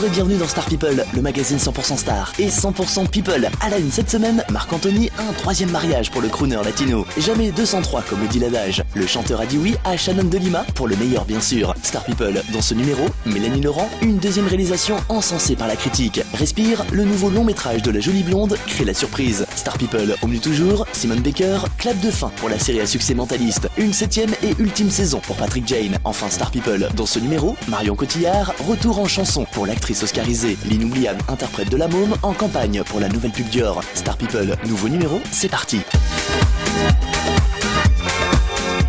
et bienvenue dans Star People, le magazine 100% star et 100% people. À la une cette semaine, Marc Anthony, un troisième mariage pour le crooner latino. Jamais 203 comme le dit l'adage. Le chanteur a dit oui à Shannon de Lima, pour le meilleur bien sûr. Star People, dans ce numéro, Mélanie Laurent, une deuxième réalisation encensée par la critique. Respire, le nouveau long métrage de la jolie blonde crée la surprise. Star People, au mieux toujours, Simone Baker, clap de fin pour la série à succès Mentaliste. Une septième et ultime saison pour Patrick Jane. Enfin Star People, dans ce numéro, Marion Cotillard, retour en chanson pour l'actrice oscarisée, l'inoubliable interprète de la môme en campagne pour la nouvelle pub Dior. Star People, nouveau numéro, c'est parti.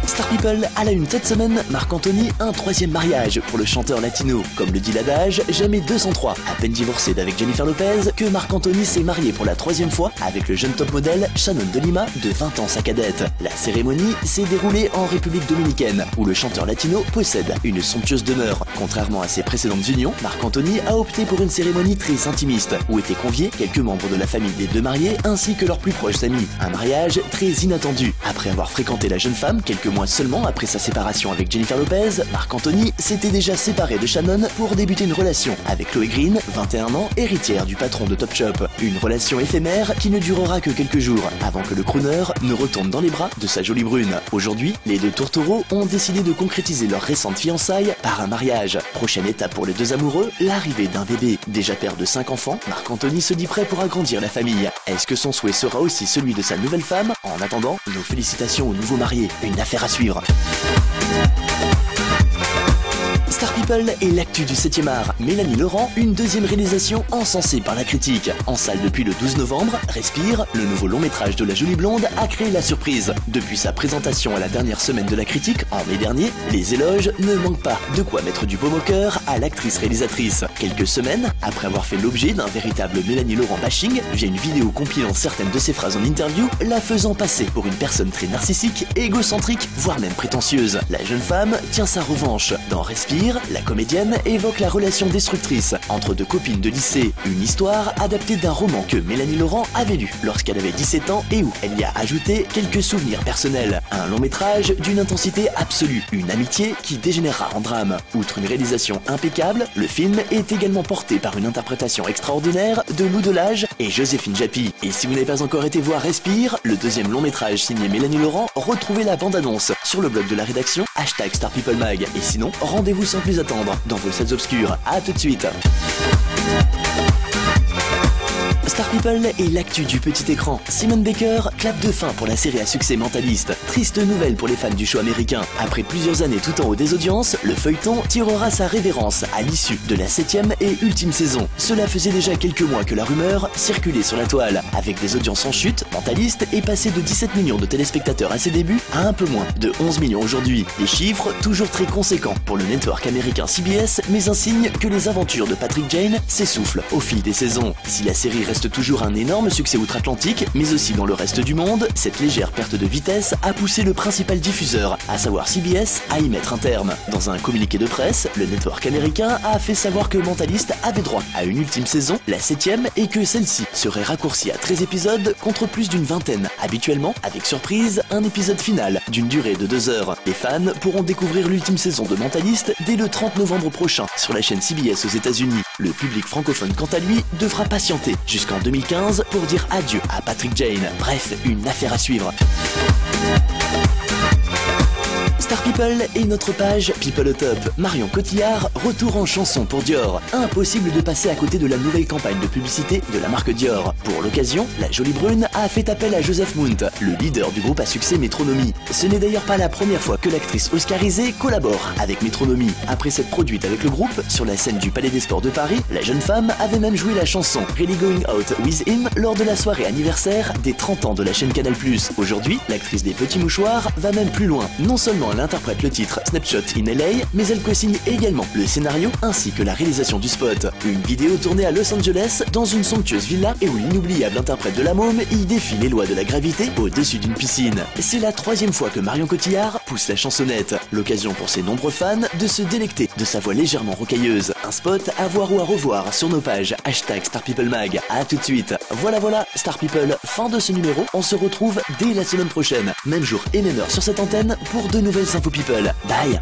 Star People, à la une cette semaine, Marc Anthony, un troisième mariage pour le chanteur latino. Comme le dit l'adage, jamais 203. À peine divorcé d'avec Jennifer Lopez, que Marc Anthony s'est marié pour la troisième fois avec le jeune top modèle Shannon de Lima, de 20 ans sa cadette. La cérémonie s'est déroulée en République Dominicaine, où le chanteur latino possède une somptueuse demeure. Contrairement à ses précédentes unions, Marc Anthony a opté pour une cérémonie très intimiste, où étaient conviés quelques membres de la famille des deux mariés ainsi que leurs plus proches amis. Un mariage très inattendu. Après avoir fréquenté la jeune femme quelques mois seulement après sa séparation avec Jennifer Lopez, Marc Anthony s'était déjà séparé de Shannon pour débuter une relation avec Chloé Green, 21 ans, héritière du patron de Topshop. Une relation éphémère qui ne durera que quelques jours, avant que le crooner ne retourne dans les bras de sa jolie brune. Aujourd'hui, les deux tourtereaux ont décidé de concrétiser leur récente fiançailles par un mariage. Prochaine étape pour les deux amoureux, l'arrivée d'un bébé. Déjà père de 5 enfants, Marc Anthony se dit prêt pour agrandir la famille. Est-ce que son souhait sera aussi celui de sa nouvelle femme? En attendant, nos félicitations aux nouveaux mariés. Une affaire à suivre. Star People et l'actu du 7e art. Mélanie Laurent, une deuxième réalisation encensée par la critique. En salle depuis le 12 novembre, Respire, le nouveau long métrage de la jolie blonde, a créé la surprise. Depuis sa présentation à la dernière semaine de la critique, en mai dernier, les éloges ne manquent pas. De quoi mettre du baume au cœur à l'actrice réalisatrice. Quelques semaines après avoir fait l'objet d'un véritable Mélanie Laurent bashing, via une vidéo compilant certaines de ses phrases en interview, la faisant passer pour une personne très narcissique, égocentrique, voire même prétentieuse. La jeune femme tient sa revanche. Dans Respire, la comédienne évoque la relation destructrice entre deux copines de lycée, une histoire adaptée d'un roman que Mélanie Laurent avait lu lorsqu'elle avait 17 ans et où elle y a ajouté quelques souvenirs personnels. Un long métrage d'une intensité absolue, une amitié qui dégénérera en drame. Outre une réalisation impeccable, le film est également porté par une interprétation extraordinaire de Lou Delage et Joséphine Japy. Et si vous n'avez pas encore été voir Respire, le deuxième long métrage signé Mélanie Laurent, retrouvez la bande-annonce sur le blog de la rédaction, #StarPeopleMag. Et sinon, rendez-vous sans plus attendre dans vos salles obscures. À tout de suite. Star People et l'actu du petit écran. Simone Baker, clap de fin pour la série à succès Mentaliste. Triste nouvelle pour les fans du show américain. Après plusieurs années tout en haut des audiences, le feuilleton tirera sa révérence à l'issue de la 7e et ultime saison. Cela faisait déjà quelques mois que la rumeur circulait sur la toile. Avec des audiences en chute, Mentaliste est passé de 17 millions de téléspectateurs à ses débuts à un peu moins de 11 millions aujourd'hui. Des chiffres toujours très conséquents pour le network américain CBS, mais un signe que les aventures de Patrick Jane s'essoufflent au fil des saisons. Si la série reste toujours un énorme succès outre-Atlantique, mais aussi dans le reste du monde, cette légère perte de vitesse a poussé le principal diffuseur, à savoir CBS, à y mettre un terme. Dans un communiqué de presse, le network américain a fait savoir que Mentaliste avait droit à une ultime saison, la 7e, et que celle-ci serait raccourcie à 13 épisodes contre plus d'une vingtaine. Habituellement, avec surprise, un épisode final d'une durée de 2 heures. Les fans pourront découvrir l'ultime saison de Mentaliste dès le 30 novembre prochain sur la chaîne CBS aux États-Unis. Le public francophone, quant à lui, devra patienter jusqu'en 2015 pour dire adieu à Patrick Jane. Bref, une affaire à suivre. Star People et notre page People au Top. Marion Cotillard, retour en chanson pour Dior. Impossible de passer à côté de la nouvelle campagne de publicité de la marque Dior. Pour l'occasion, la jolie brune a fait appel à Joseph Mount, le leader du groupe à succès Métronomie. Ce n'est d'ailleurs pas la première fois que l'actrice oscarisée collabore avec Métronomie. Après s'être produite avec le groupe sur la scène du Palais des Sports de Paris, la jeune femme avait même joué la chanson Really Going Out With Him lors de la soirée anniversaire des 30 ans de la chaîne Canal+. Aujourd'hui, l'actrice des Petits Mouchoirs va même plus loin. Non seulement elle interprète le titre Snapshot in LA, mais elle co-signe également le scénario ainsi que la réalisation du spot. Une vidéo tournée à Los Angeles dans une somptueuse villa et où l'inoubliable interprète de la môme y défie les lois de la gravité au-dessus d'une piscine. C'est la 3e fois que Marion Cotillard pousse la chansonnette. L'occasion pour ses nombreux fans de se délecter de sa voix légèrement rocailleuse. Un spot à voir ou à revoir sur nos pages #StarPeopleMag. À tout de suite. Voilà, Star People, fin de ce numéro. On se retrouve dès la semaine prochaine. Même jour et même heure sur cette antenne pour de nouvelles infos people. Bye.